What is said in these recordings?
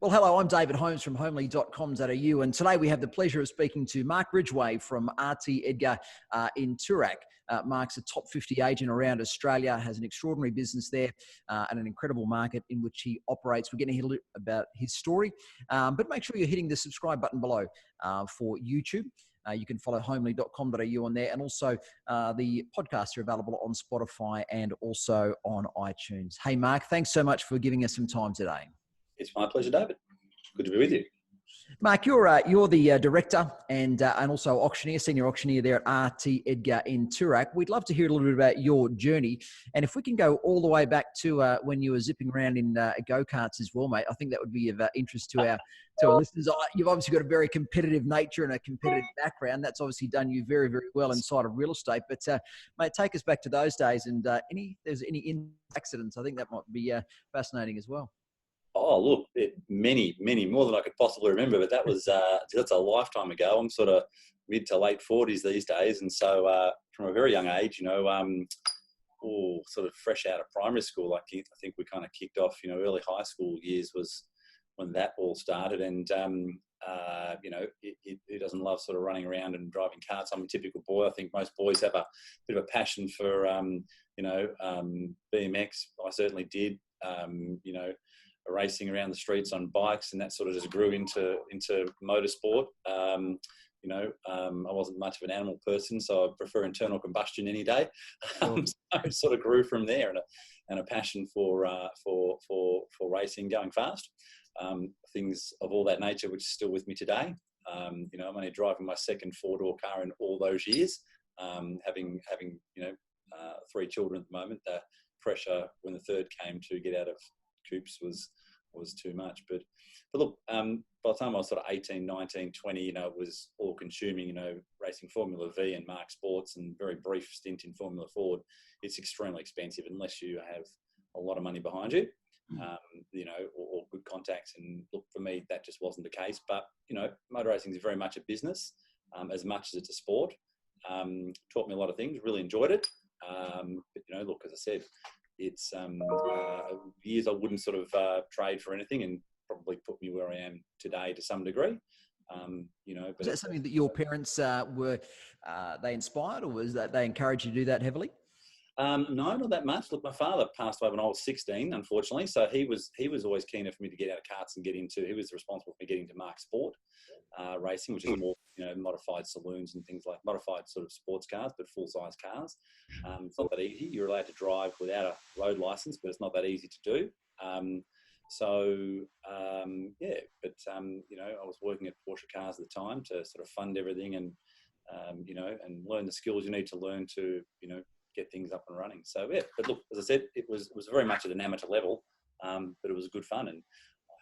Well, hello, I'm David Holmes from homely.com.au, and today we have the pleasure of speaking to Mark Wridgway from RT Edgar in Toorak. Mark's a top 50 agent around Australia, has an extraordinary business there and an incredible market in which he operates. We're going to hear a little bit about his story, but make sure you're hitting the subscribe button below for YouTube. You can follow homely.com.au on there, and also the podcasts are available on Spotify and also on iTunes. Hey, Mark, thanks so much for giving us some time today. It's my pleasure, David. Good to be with you. Mark, you're the director and also auctioneer, senior auctioneer there at RT Edgar in Toorak. We'd love to hear a little bit about your journey, and if we can go all the way back to when you were zipping around in go-karts as well, mate. I think that would be of interest to our listeners. You've obviously got a very competitive nature and a competitive background. That's obviously done you very, very well inside of real estate. But mate, take us back to those days, and there's any accidents. I think that might be fascinating as well. Oh, look, many more than I could possibly remember, but that's a lifetime ago. I'm sort of mid to late 40s these days, and so from a very young age, sort of fresh out of primary school, I think we kind of kicked off, early high school years was when that all started, and he doesn't love sort of running around and driving karts. I'm a typical boy. I think most boys have a bit of a passion for, BMX. I certainly did, racing around the streets on bikes, and that sort of just grew into motorsport. I wasn't much of an animal person, so I prefer internal combustion any day. So it sort of grew from there, and a passion for racing, going fast. Things of all that nature, which is still with me today. I'm only driving my second four-door car in all those years. Having 3 children at the moment, the pressure when the third came to get out of coupes was too much, but look, by the time I was sort of 18, 19, 20, it was all consuming, racing Formula V and Mark Sports, and very brief stint in Formula Ford. It's extremely expensive unless you have a lot of money behind you, or good contacts. And look, for me, that just wasn't the case. But, motor racing is very much a business, as much as it's a sport. Taught me a lot of things, really enjoyed it. But, look, as I said, it's years I wouldn't sort of trade for anything, and probably put me where I am today to some degree. But was that something that your parents were they inspired, or was that they encouraged you to do that heavily? No, not that much. Look, my father passed away when I was 16, unfortunately. So he was always keen for me to get out of karts and he was responsible for me getting to Mark Sport racing, which is more, modified saloons and things like modified sort of sports cars, but full-size cars. It's not that easy. You're allowed to drive without a road license, but it's not that easy to do. I was working at Porsche Cars at the time to sort of fund everything and learn the skills you need to learn to, get things up and running. So, yeah, but look, as I said, it was very much at an amateur level, but it was good fun. And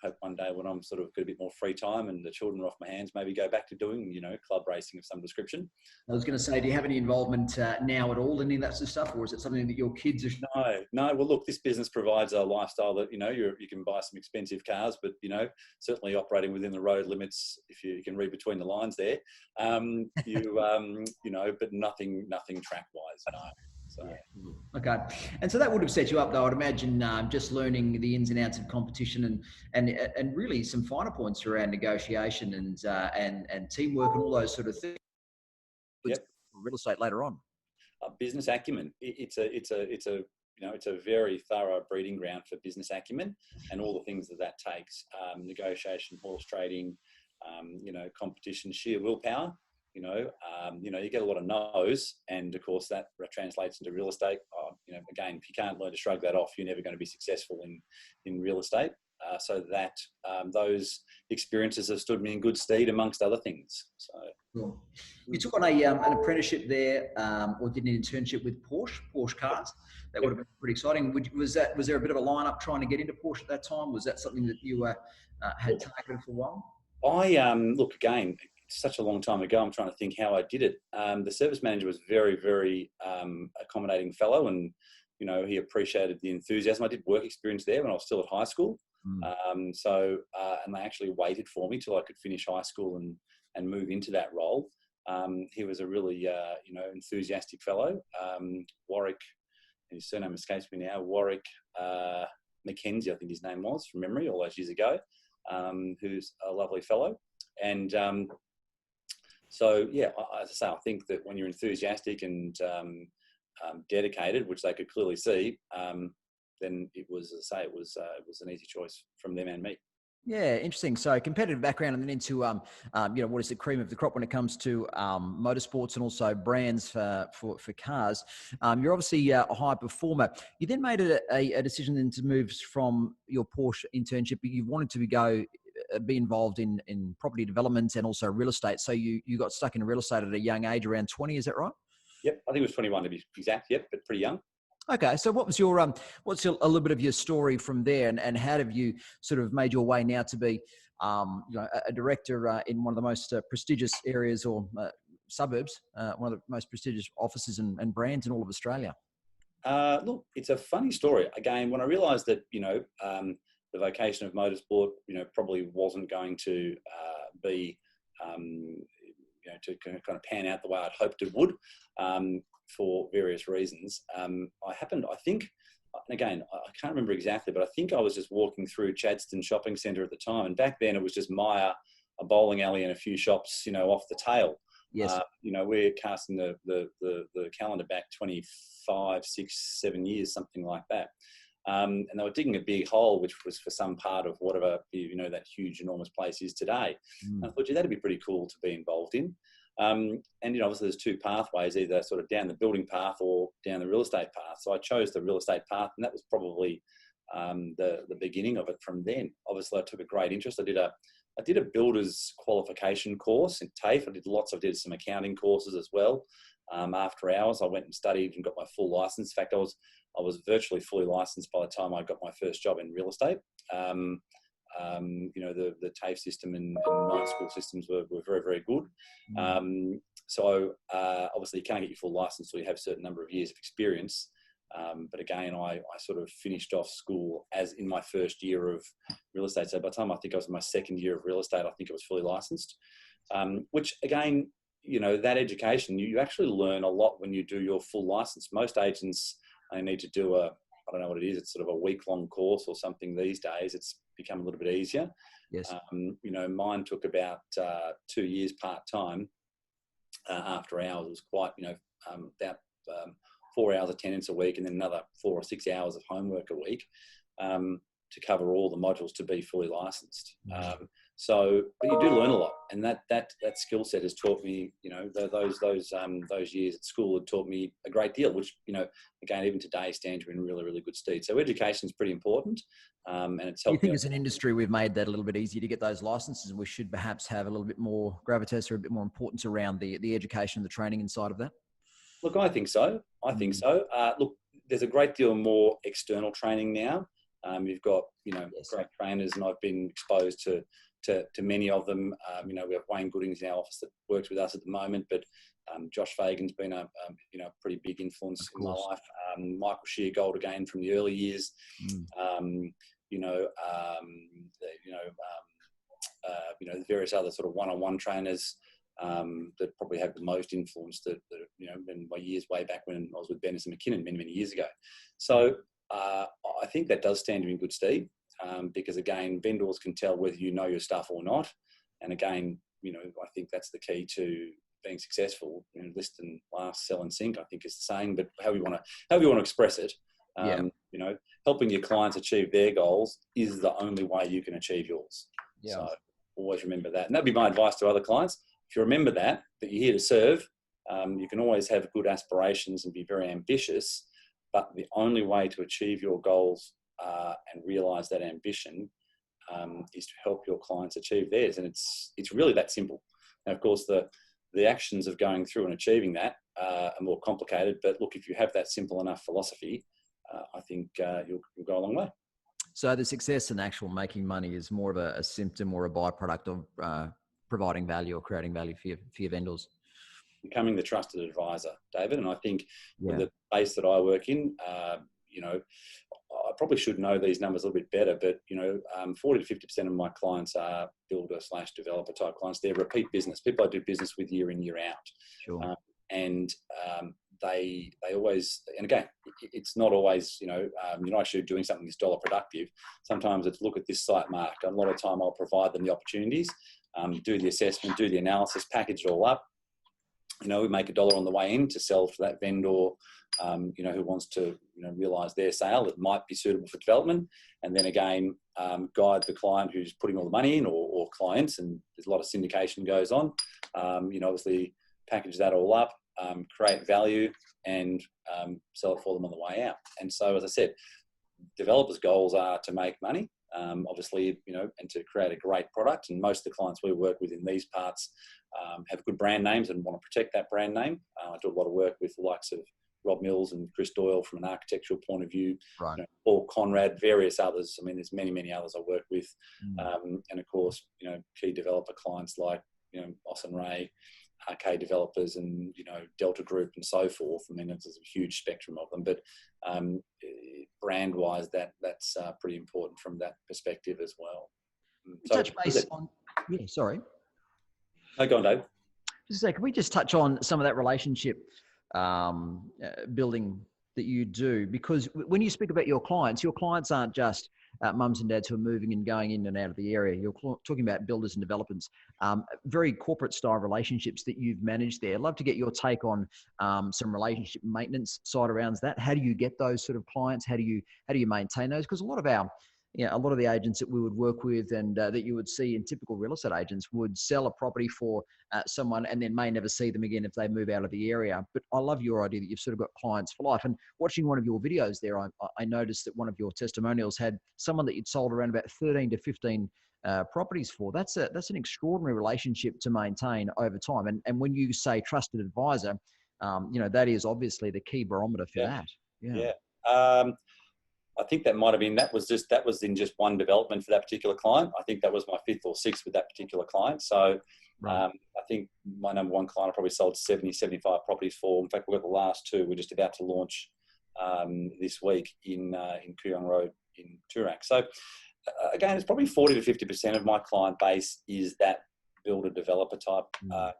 I hope one day when I'm sort of got a bit more free time and the children are off my hands, maybe go back to doing, club racing of some description. I was going to say, do you have any involvement now at all in any of that sort of stuff, or is it something that your kids are? No. Well, look, this business provides a lifestyle that, you can buy some expensive cars, but, certainly operating within the road limits, if you can read between the lines there, but nothing track-wise, no. So. Yeah. Okay. And so that would have set you up, though, I'd imagine, just learning the ins and outs of competition and really some finer points around negotiation and teamwork and all those sort of things. Yep. Real estate later on. Business acumen. It's a very thorough breeding ground for business acumen and all the things that takes. Negotiation, horse trading, competition, sheer willpower. You get a lot of no's, and of course that translates into real estate. Again, if you can't learn to shrug that off, you're never going to be successful in real estate. So that those experiences have stood me in good stead, amongst other things. So, cool. You took on an apprenticeship there, or did an internship with Porsche Cars. That would have been pretty exciting. Was there a bit of a lineup trying to get into Porsche at that time? Was that something that you had targeted for a while? I look, again, such a long time ago, I'm trying to think how I did it. The service manager was very, very accommodating fellow, and he appreciated the enthusiasm. I did work experience there when I was still at high school. And they actually waited for me till I could finish high school and move into that role. He was a really enthusiastic fellow. Warwick, his surname escapes me now. Warwick Mackenzie, I think his name was, from memory, all those years ago. who's a lovely fellow. And so, yeah, as I say, I think that when you're enthusiastic and dedicated, which they could clearly see, then it was, as I say, it was an easy choice from them and me. Yeah, interesting. So competitive background, and then into what is the cream of the crop when it comes to motorsports and also brands for cars. You're obviously a high performer. You then made a decision then to move from your Porsche internship, but you wanted to be involved in property development and also real estate. So you got stuck in real estate at a young age, around 20. Is that right? Yep, I think it was 21 to be exact. Yep, but pretty young. Okay, so what was your a little bit of your story from there, and how have you sort of made your way now to be a director in one of the most prestigious areas or suburbs, one of the most prestigious offices and brands in all of Australia? Look, it's a funny story. Again, when I realised that the vocation of motorsport probably wasn't going to be to kind of pan out the way I'd hoped it would. For various reasons. I think, and again, I can't remember exactly, but I think I was just walking through Chadstone Shopping Centre at the time. And back then it was just Myer, a bowling alley and a few shops, off the tail. Yes. We're casting the calendar back 25, 6, 7 years, something like that. And they were digging a big hole, which was for some part of whatever, that huge, enormous place is today. And I thought, that'd be pretty cool to be involved in. Obviously there's two pathways, either sort of down the building path or down the real estate path. So I chose the real estate path, and that was probably the beginning of it from then. Obviously I took a great interest. I did a builder's qualification course in TAFE. I did some accounting courses as well. After hours, I went and studied and got my full license. In fact, I was virtually fully licensed by the time I got my first job in real estate. The TAFE system and night school systems were very, very good. So obviously you can't get your full license until you have a certain number of years of experience. But again, I sort of finished off school as in my first year of real estate. So by the time I think I was in my second year of real estate, I think I was fully licensed, which again, that education, you actually learn a lot when you do your full license. Most agents, they need to do I don't know what it is. It's sort of a week-long course or something these days. It's become a little bit easier. Yes. Mine took about 2 years part-time after hours. It was quite, about 4 hours attendance a week and then another 4 or 6 hours of homework a week to cover all the modules to be fully licensed. But you do learn a lot, and that skill set has taught me, those years at school had taught me a great deal, which, again, even today stands in really, really good stead. So education is pretty important, and it's helped. Do you think as an industry we've made that a little bit easier to get those licenses, and we should perhaps have a little bit more gravitas or a bit more importance around the education and the training inside of that? Look, I think so. Look, there's a great deal more external training now. You've got, great trainers, and I've been exposed to many of them. We have Wayne Goodings in our office that works with us at the moment, but Josh Fagan's been a pretty big influence in my life. Michael Sheargold again from the early years. The various other sort of one-on-one trainers that probably have the most influence that in my years way back when I was with Bennis and McKinnon many years ago. So I think that does stand you in good stead. Because again, vendors can tell whether you know your stuff or not. And again, I think that's the key to being successful. List and last, sell and sink, I think is the saying, but however you want to express it. Helping your clients achieve their goals is the only way you can achieve yours. Yeah. So always remember that. And that'd be my advice to other clients. If you remember that you're here to serve, you can always have good aspirations and be very ambitious, but the only way to achieve your goals and realise that ambition is to help your clients achieve theirs, and it's really that simple. Now, of course, the actions of going through and achieving that are more complicated. But look, if you have that simple enough philosophy, I think you'll go a long way. So the success and actual making money is more of a symptom or a byproduct of providing value or creating value for your vendors. Becoming the trusted advisor, David, and I think with the base that I work in, I probably should know these numbers a little bit better, but 40 to 50% of my clients are builder/developer type clients. They're repeat business, people I do business with year in, year out. Sure. And they always, and again, it's not always, you're not actually doing something that's dollar productive. Sometimes it's look at this site, Mark. A lot of time I'll provide them the opportunities, do the assessment, do the analysis, package it all up. We make $1 on the way in to sell for that vendor, who wants to, realise their sale that might be suitable for development. And then again, guide the client who's putting all the money in, or clients, and there's a lot of syndication goes on. Obviously package that all up, create value, and sell it for them on the way out. And so, as I said, developers' goals are to make money, obviously, and to create a great product. And most of the clients we work with in these parts have good brand names and want to protect that brand name. I do a lot of work with the likes of Rob Mills and Chris Doyle from an architectural point of view, right. Paul Conrad, various others. I mean, there's many, many others I work with. And of course, key developer clients like, Austin Ray, RT developers, and, Delta Group and so forth. I mean, there's a huge spectrum of them, but brand-wise, that's pretty important from that perspective as well. So, touch base on, yeah, sorry. No, go on, Dave. Just a sec, can we just touch on some of that relationship building that you do? Because when you speak about your clients aren't just mums and dads who are moving and going in and out of the area. You're talking about builders and developers, very corporate style relationships that you've managed there. I'd love to get your take on some relationship maintenance side around that. How do you get those sort of clients? How do you maintain those? Because a lot of the agents that we would work with and that you would see in typical real estate agents would sell a property for someone and then may never see them again if they move out of the area. But I love your idea that you've sort of got clients for life. And watching one of your videos there, I noticed that one of your testimonials had someone that you'd sold around about 13 to 15 properties for. That's an extraordinary relationship to maintain over time. And when you say trusted advisor, that is obviously the key barometer for that. Yeah. I think that might have been, that was in just one development for that particular client. I think that was my 5th or 6th with that particular client. So right. I think my number one client I probably sold 70, 75 properties for. In fact, we've got the last 2. We're just about to launch this week in Kooyong Road in Toorak. So again, it's probably 40 to 50% of my client base is that builder developer type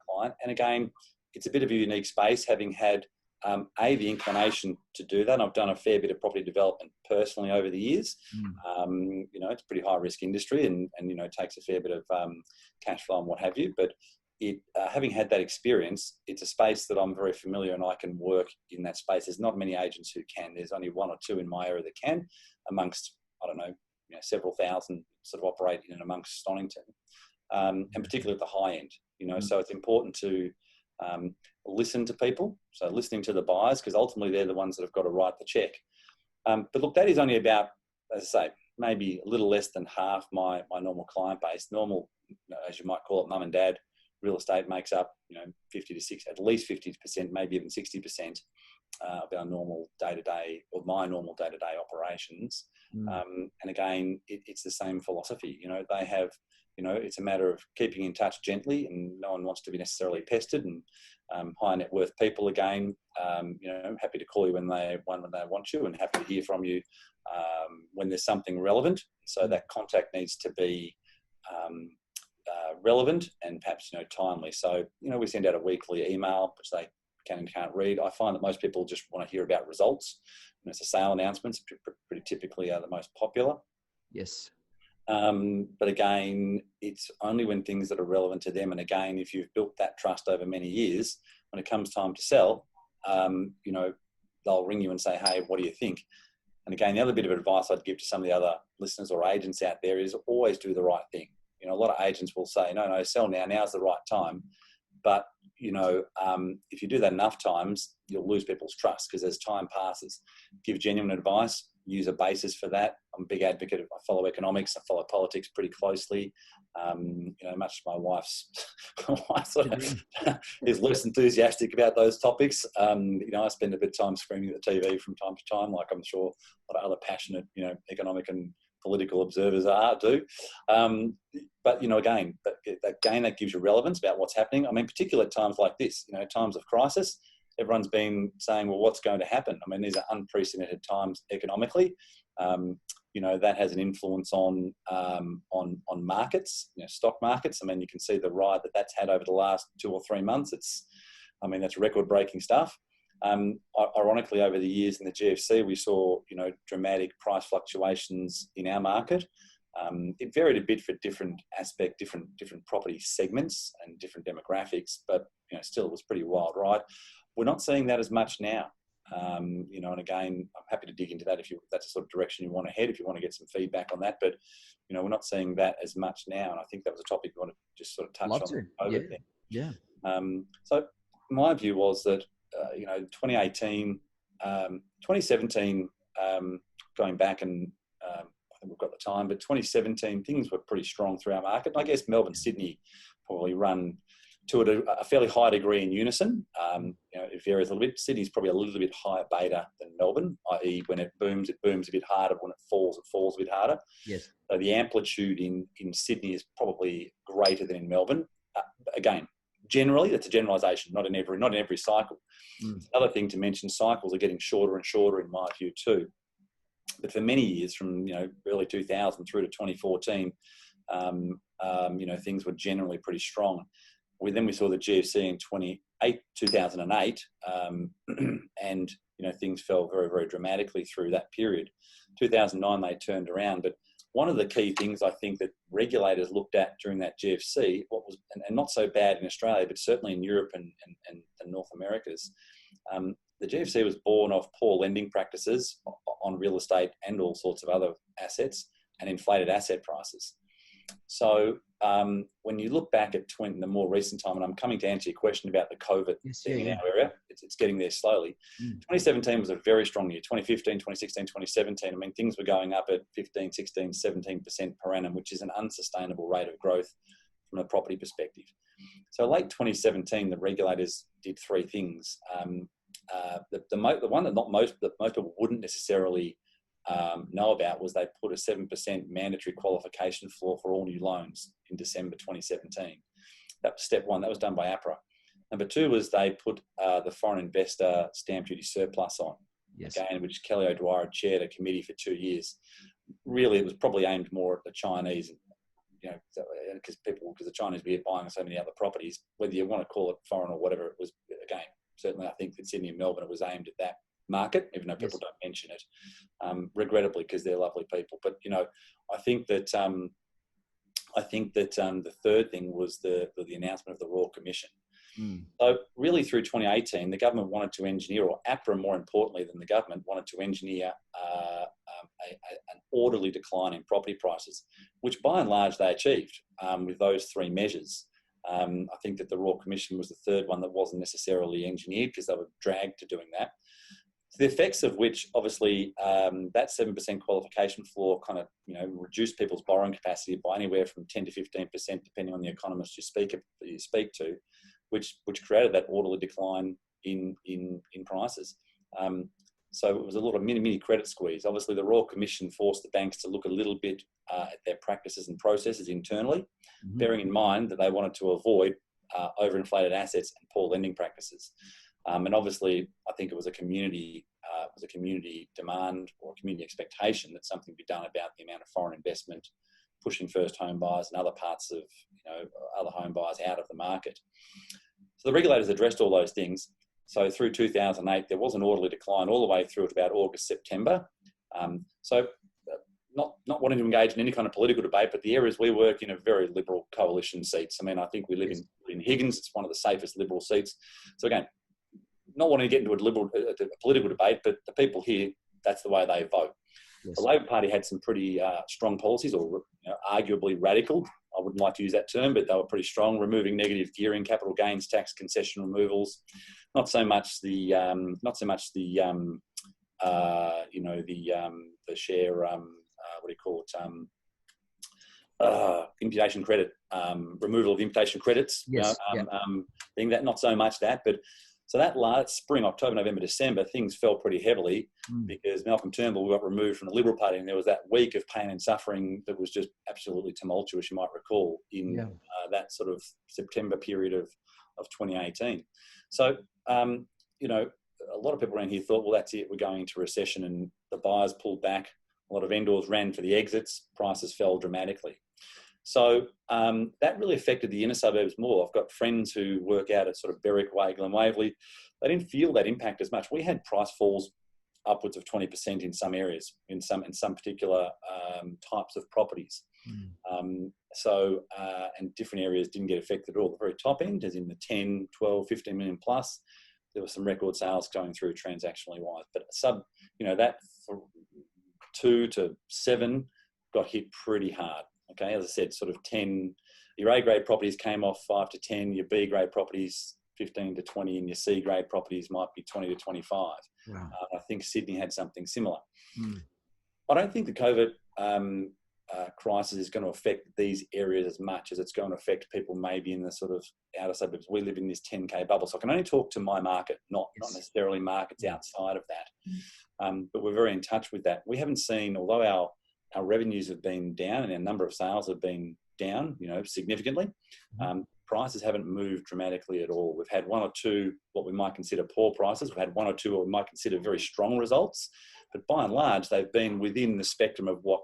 client. And again, it's a bit of a unique space, having had the inclination to do that. I've done a fair bit of property development personally over the years. It's a pretty high risk industry and takes a fair bit of cash flow and what have you. But having had that experience, it's a space that I'm very familiar and I can work in that space. There's not many agents who can. There's only 1 or 2 in my area that can, amongst, several thousand sort of operate in and amongst Stonington, and particularly at the high end. So it's important to listen to people. So listening to the buyers, because ultimately they're the ones that have got to write the check. But look, that is only about, as I say, maybe a little less than half my normal client base. Normal, as you might call it, mum and dad real estate makes up, 50 to 60, at least 50%, maybe even 60% of our normal day-to-day, or my normal day-to-day operations. And again, it's the same philosophy. They have, it's a matter of keeping in touch gently, and no one wants to be necessarily pestered. And high net worth people, again, happy to call you when they want you, and happy to hear from you when there's something relevant. So that contact needs to be relevant and perhaps timely. So we send out a weekly email, which they can and can't read. I find that most people just want to hear about results. So sale announcements pretty typically are the most popular. Yes. But again, it's only when things that are relevant to them. And again, if you've built that trust over many years, when it comes time to sell, they'll ring you and say, hey, what do you think? And again, the other bit of advice I'd give to some of the other listeners or agents out there is always do the right thing. A lot of agents will say, no, sell now. Now's the right time. But, if you do that enough times, you'll lose people's trust, because as time passes, give genuine advice, use a basis for that. I'm a big advocate of, I follow economics, I follow politics pretty closely. Much as my wife's sort of is less enthusiastic about those topics. I spend a bit of time screaming at the TV from time to time, like I'm sure a lot of other passionate, economic and political observers do. But that gives you relevance about what's happening. I mean, particularly at times like this, times of crisis, everyone's been saying, well, what's going to happen? I mean, these are unprecedented times economically. That has an influence on markets, stock markets. I mean, you can see the ride that's had over the last 2 or 3 months. That's record-breaking stuff. Ironically, over the years in the GFC, we saw, dramatic price fluctuations in our market. It varied a bit for different property segments and different demographics, but still it was pretty wild, right? We're not seeing that as much now. And again, I'm happy to dig into that if that's the sort of direction you want to head, if you want to get some feedback on that. But we're not seeing that as much now, and I think that was a topic we want to just sort of touch on. The COVID thing. Yeah. So my view was that 2018, 2017, going back and I think we've got the time, but 2017 things were pretty strong through our market. And I guess Melbourne, Sydney probably run to a fairly high degree in unison. It varies a little bit. Sydney's probably a little bit higher beta than Melbourne, i.e. when it booms a bit harder. When it falls a bit harder. Yes. So the amplitude in Sydney is probably greater than in Melbourne. Again, generally, that's a generalisation, not in every cycle. Another thing to mention, cycles are getting shorter and shorter in my view too. But for many years, from early 2000 through to 2014, things were generally pretty strong. Then we saw the GFC in 2008, and things fell very, very dramatically through that period. 2009 they turned around, but one of the key things I think that regulators looked at during that GFC, and not so bad in Australia, but certainly in Europe and North Americas, the GFC was born of poor lending practices on real estate and all sorts of other assets, and inflated asset prices. So when you look back at the more recent time, and I'm coming to answer your question about the COVID thing in our area, it's getting there slowly. 2017 was a very strong year. 2015, 2016, 2017, I mean, things were going up at 15, 16, 17% per annum, which is an unsustainable rate of growth from a property perspective. So late 2017, the regulators did three things. The one that most people wouldn't necessarily know about was they put a 7% mandatory qualification floor for all new loans in December 2017. That was step one. That was done by APRA. Number two was they put the foreign investor stamp duty surplus on. Yes. Again, which Kelly O'Dwyer had chaired a committee for 2 years. Really, it was probably aimed more at the Chinese, because the Chinese were buying so many other properties. Whether you want to call it foreign or whatever, it was, again, certainly I think that Sydney and Melbourne, it was aimed at that market, even though people don't mention it, regrettably, because they're lovely people. But I think that the third thing was the announcement of the Royal Commission. So really, through 2018, the government wanted to engineer, or APRA more importantly than the government, wanted to engineer an orderly decline in property prices, which by and large they achieved with those three measures. I think that the Royal Commission was the third one that wasn't necessarily engineered, because they were dragged to doing that. The effects of which, obviously, that 7% qualification floor kind of, reduced people's borrowing capacity by anywhere from 10 to 15%, depending on the economist you speak to, which created that orderly decline in prices. So it was a lot of mini credit squeeze. Obviously, the Royal Commission forced the banks to look a little bit at their practices and processes internally, bearing in mind that they wanted to avoid overinflated assets and poor lending practices. And obviously, I think it was a community demand or a community expectation that something be done about the amount of foreign investment, pushing first home buyers and other parts of other home buyers out of the market. So the regulators addressed all those things. So through 2008, there was an orderly decline all the way through to about August, September. Not wanting to engage in any kind of political debate, but the areas we work in are very liberal coalition seats. I mean, I think we live in Higgins. It's one of the safest liberal seats. So again, not wanting to get into a political debate, but the people here, that's the way they vote. Yes. The Labor Party had some pretty strong policies, or arguably radical. I wouldn't like to use that term, but they were pretty strong, removing negative gearing, capital gains tax, concession removals. Not so much the share, imputation credit, removal of imputation credits. Yes. Being that, not so much that, but so that last spring, October, November, December, things fell pretty heavily because Malcolm Turnbull got removed from the Liberal Party, and there was that week of pain and suffering that was just absolutely tumultuous, you might recall, in that sort of September period of 2018. So, a lot of people around here thought, well, that's it, we're going into recession, and the buyers pulled back. A lot of vendors ran for the exits. Prices fell dramatically. So that really affected the inner suburbs more. I've got friends who work out at sort of Berwick Way, Glen Waverley. They didn't feel that impact as much. We had price falls upwards of 20% in some areas, in some particular types of properties. And different areas didn't get affected at all. The very top end, as in the 10, 12, 15 million plus, there were some record sales going through transactionally wise. But that 2 to 7 got hit pretty hard. Okay, as I said, sort of 10, your A grade properties came off 5 to 10, your B grade properties 15 to 20, and your C grade properties might be 20 to 25. Wow. I think Sydney had something similar. I don't think the COVID crisis is going to affect these areas as much as it's going to affect people maybe in the sort of outer suburbs. We live in this 10K bubble, so I can only talk to my market, not necessarily markets outside of that. But we're very in touch with that. We haven't seen, although our revenues have been down and our number of sales have been down, significantly, prices haven't moved dramatically at all. We've had 1 or 2 what we might consider poor prices. We've had 1 or 2 what we might consider very strong results. But by and large, they've been within the spectrum of what,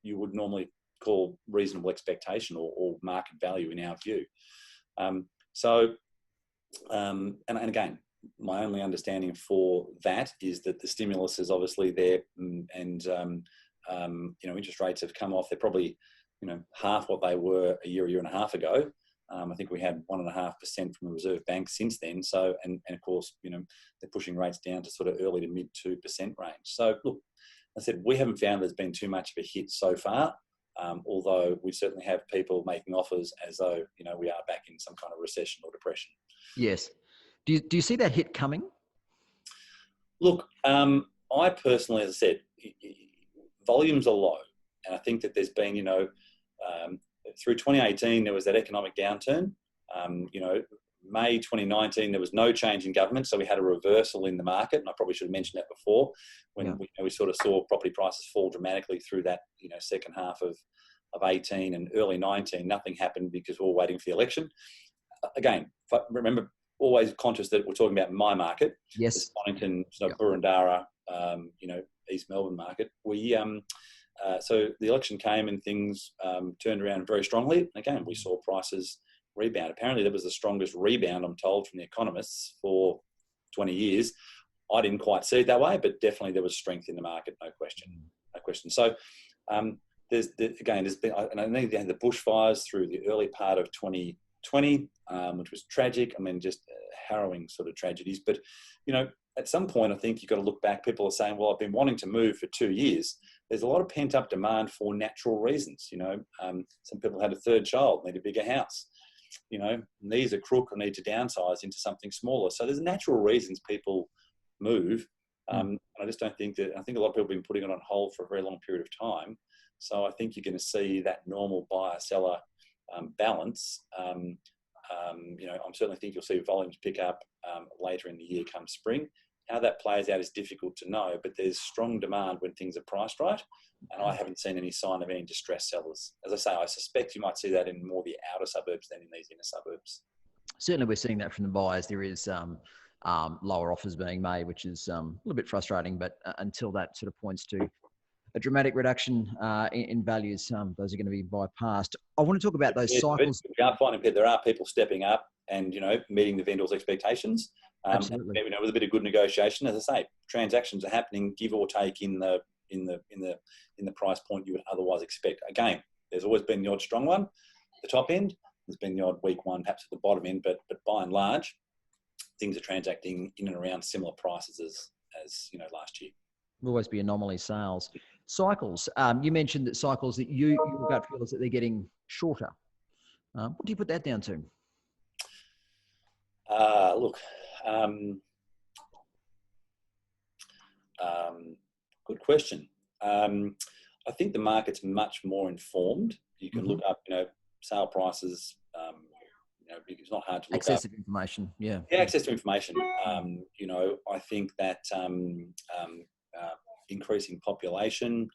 you would normally call reasonable expectation or market value in our view. And again, my only understanding for that is that the stimulus is obviously there, and interest rates have come off. They're probably, half what they were a year and a half ago. I think we had 1.5% from the Reserve Bank since then. So, and of course, they're pushing rates down to sort of early to mid 2% range. So look, I said, we haven't found there's been too much of a hit so far. Although we certainly have people making offers as though, we are back in some kind of recession or depression. Yes. Do you see that hit coming? Look, I personally, as I said, volumes are low. And I think that there's been, through 2018, there was that economic downturn. May 2019, there was no change in government. So we had a reversal in the market. And I probably should have mentioned that before, when we sort of saw property prices fall dramatically through that, second half of 18 and early 19. Nothing happened because we were waiting for the election. Again, remember, always conscious that we're talking about my market. Yes. Bonington, Burundara, East Melbourne market. So the election came and things turned around very strongly. Again, we saw prices rebound. Apparently, that was the strongest rebound, I'm told, from the economists for 20 years. I didn't quite see it that way, but definitely there was strength in the market, no question. So there's been, and I think they had the bushfires through the early part of 2020, which was tragic. I mean, just harrowing sort of tragedies. But, at some point, I think you've got to look back. People are saying, well, I've been wanting to move for 2 years. There's a lot of pent-up demand for natural reasons. Some people had a third child, need a bigger house. Knees are crook, or need to downsize into something smaller. So there's natural reasons people move. I just don't think that, I think a lot of people have been putting it on hold for a very long period of time. So I think you're going to see that normal buyer-seller balance. I certainly think you'll see volumes pick up later in the year come spring. How that plays out is difficult to know, but there's strong demand when things are priced right. And I haven't seen any sign of any distressed sellers. As I say, I suspect you might see that in more the outer suburbs than in these inner suburbs. Certainly we're seeing that from the buyers. There is lower offers being made, which is a little bit frustrating, but until that sort of points to a dramatic reduction in values, those are going to be bypassed. I want to talk about those cycles. We are finding there are people stepping up and, meeting the vendor's expectations. Absolutely. And, with a bit of good negotiation, as I say, transactions are happening, give or take in the price point you would otherwise expect. Again, there's always been the odd strong one at the top end. There's been the odd weak one, perhaps at the bottom end, but by and large, things are transacting in and around similar prices as last year. Will always be anomaly sales. Cycles. You mentioned that cycles that your gut feel is that they're getting shorter. What do you put that down to? Good question. I think the market's much more informed. You can look up, sale prices. It's not hard to look access up. To information. Yeah, access to information. I think that increasing population,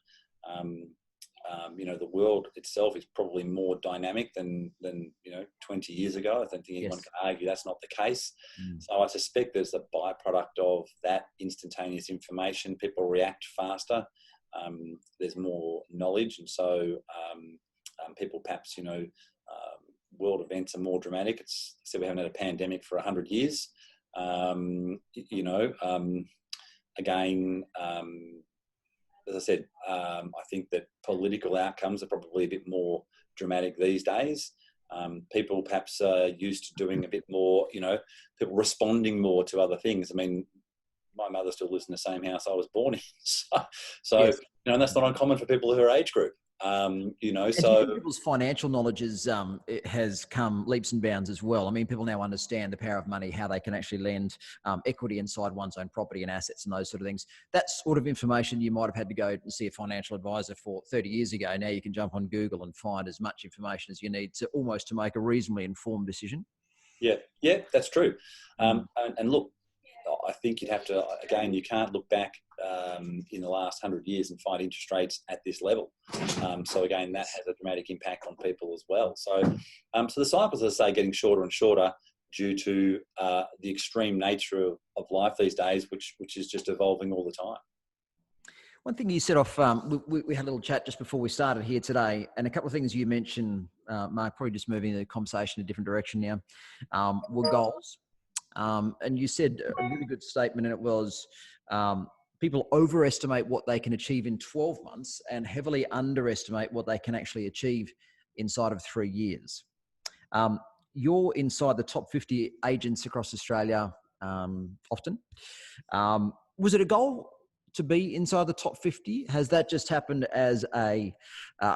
the world itself is probably more dynamic than 20 years ago. I don't think anyone can argue that's not the case. So I suspect there's a byproduct of that instantaneous information. People react faster. There's more knowledge, and so people perhaps, world events are more dramatic. We haven't had a pandemic for 100 years. Again, as I said, I think that political outcomes are probably a bit more dramatic these days. People perhaps are used to doing a bit more, people responding more to other things. I mean, my mother still lives in the same house I was born in. So Yes. And that's not uncommon for people who are age group. And do you think people's financial knowledge it has come leaps and bounds as well? I mean, people now understand the power of money, how they can actually lend equity inside one's own property and assets and those sort of things. That sort of information you might have had to go and see a financial advisor for 30 years ago. Now you can jump on Google and find as much information as you need to make a reasonably informed decision. Yeah, that's true. And look, I think you'd have to, again, you can't look back in the last 100 years and find interest rates at this level. So again, that has a dramatic impact on people as well. So the cycles, as I say, getting shorter and shorter due to the extreme nature of life these days, which is just evolving all the time. One thing you said off, we had a little chat just before we started here today, and a couple of things you mentioned, Mark, probably just moving the conversation in a different direction now, were goals. And you said a really good statement, and it was people overestimate what they can achieve in 12 months and heavily underestimate what they can actually achieve inside of 3 years. You're inside the top 50 agents across Australia often. Was it a goal to be inside the top 50? Has that just happened as a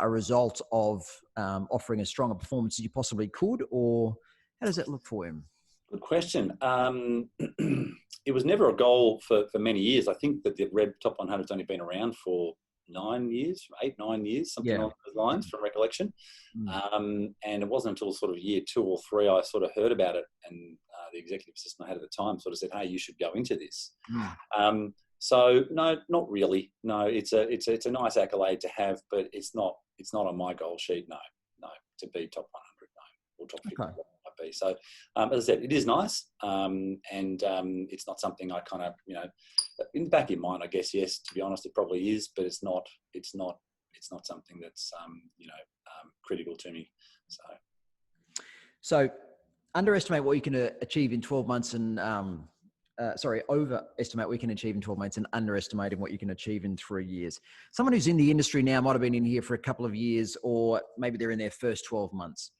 result of offering a stronger performance as you possibly could, or how does that look for him? Good question. It was never a goal for many years. I think that the Red Top 100 has only been around for 9 years, 8, 9 years, something along those lines from recollection. And it wasn't until sort of year 2 or 3 I sort of heard about it, and the executive assistant I had at the time sort of said, "Hey, you should go into this." So no, not really. No, it's a nice accolade to have, but it's not on my goal sheet. No, to be top 100, no, or top 50. Okay. Be. So, as I said, it is nice, and it's not something I kind of, in the back of your mind, I guess, yes, to be honest, it probably is, but it's not something that's, critical to me. So underestimate what you can achieve in 12 months and, overestimate what you can achieve in 12 months and underestimating what you can achieve in 3 years. Someone who's in the industry now might have been in here for a couple of years, or maybe they're in their first 12 months.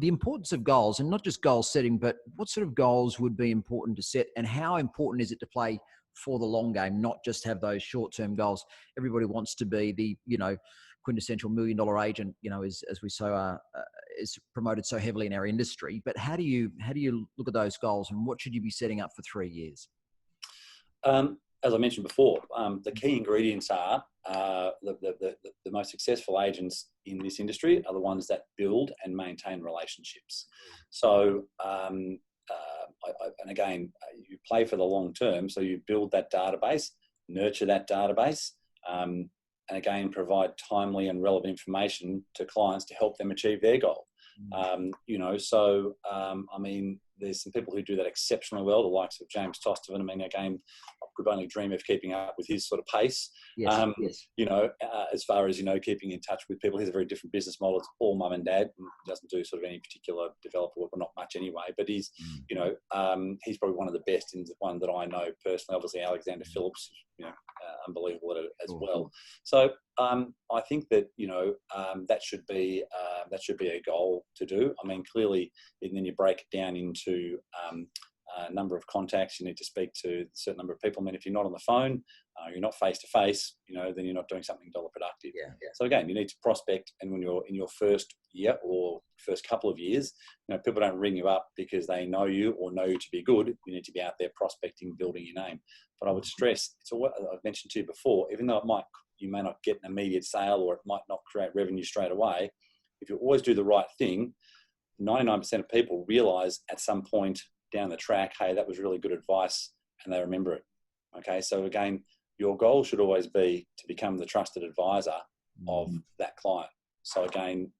The importance of goals, and not just goal setting, but what sort of goals would be important to set, and how important is it to play for the long game, not just have those short-term goals? Everybody wants to be the, quintessential $1 million agent, as we is promoted so heavily in our industry. But how do you look at those goals, and what should you be setting up for 3 years? As I mentioned before, the key ingredients are the most successful agents in this industry are the ones that build and maintain relationships. So, and again, you play for the long term. So you build that database, nurture that database, and again, provide timely and relevant information to clients to help them achieve their goal. There's some people who do that exceptionally well, the likes of James Tostovan. I mean, again, I could only dream of keeping up with his sort of pace. Yes. As far as, keeping in touch with people. He's a very different business model. It's all mum and dad. He doesn't do sort of any particular developer work, or not much anyway, but he's, he's probably one of the best, and the one that I know personally. Obviously, Alexander Phillips, unbelievable at it as well. So I think that, that should be a goal to do. I mean, clearly, and then you break it down into a number of contacts. You need to speak to a certain number of people. I mean, if you're not on the phone, you're not face to face, then you're not doing something dollar productive. Yeah. So again, you need to prospect, and when you're in your first year or first couple of years, people don't ring you up because they know you or know you to be good. You need to be out there prospecting, building your name. But I would stress, I've mentioned to you before, even though you may not get an immediate sale, or it might not create revenue straight away, if you always do the right thing, 99% of people realize at some point down the track, hey, that was really good advice, and they remember it. Okay, so again, your goal should always be to become the trusted advisor of that client. So again,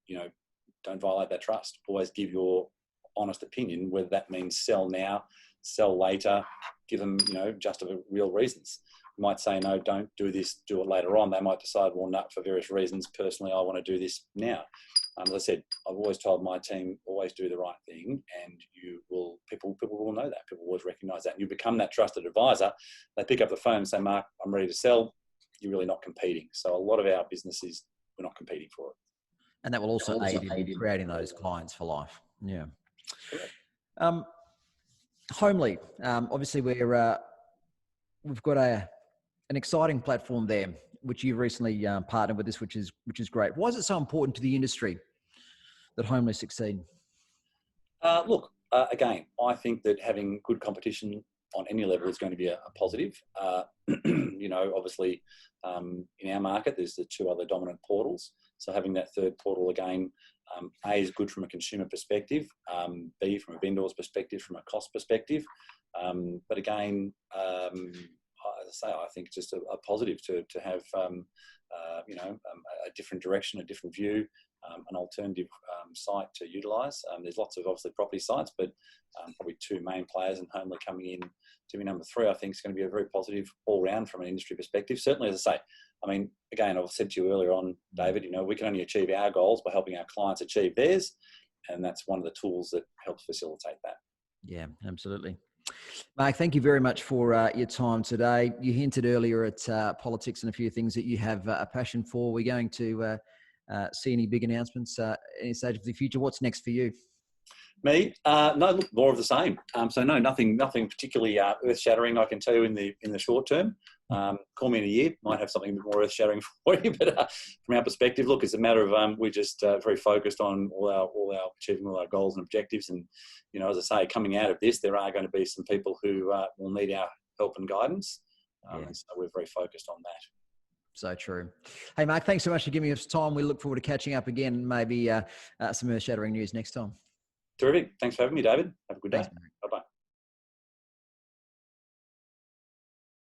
don't violate that trust. Always give your honest opinion, whether that means sell now, sell later, give them, just real reasons. might say, no, don't do this, do it later on. They might decide, well, no, for various reasons, personally, I want to do this now. As I said, I've always told my team, always do the right thing, and people will know that. People always recognise that. And you become that trusted advisor. They pick up the phone and say, Mark, I'm ready to sell. You're really not competing. So a lot of our business is, we're not competing for it. And that will also aid in creating those clients for life. Yeah. Correct. Homely, obviously we've got an exciting platform there, which you've recently partnered with us, which is great. Why is it so important to the industry that Homely succeed? Look, again, I think that having good competition on any level is going to be a positive. Obviously, in our market, there's the two other dominant portals. So having that third portal again, A, is good from a consumer perspective, B, from a vendor's perspective, from a cost perspective. But again, as I say, I think it's just a positive to have, a different direction, a different view, an alternative site to utilise. There's lots of obviously property sites, but probably two main players, and Homely coming in to be number 3, I think is going to be a very positive all round from an industry perspective. Certainly, as I say, I mean, again, I've said to you earlier on, David, we can only achieve our goals by helping our clients achieve theirs. And that's one of the tools that helps facilitate that. Yeah, absolutely. Mark, thank you very much for your time today. You hinted earlier at politics and a few things that you have a passion for. We're going to see any big announcements any stage of the future. What's next for you? Me? No, look, more of the same. So no, nothing particularly earth-shattering, I can tell you in the short term. Call me in a year, might have something a bit more earth-shattering for you. But from our perspective, look, it's a matter of we're just very focused on achieving all our goals and objectives. And as I say, coming out of this, there are going to be some people who will need our help and guidance. And so we're very focused on that. So true. Hey, Mark, thanks so much for giving us time. We look forward to catching up again, maybe some earth-shattering news next time. Terrific. Thanks for having me, David. Have a good day. Thanks,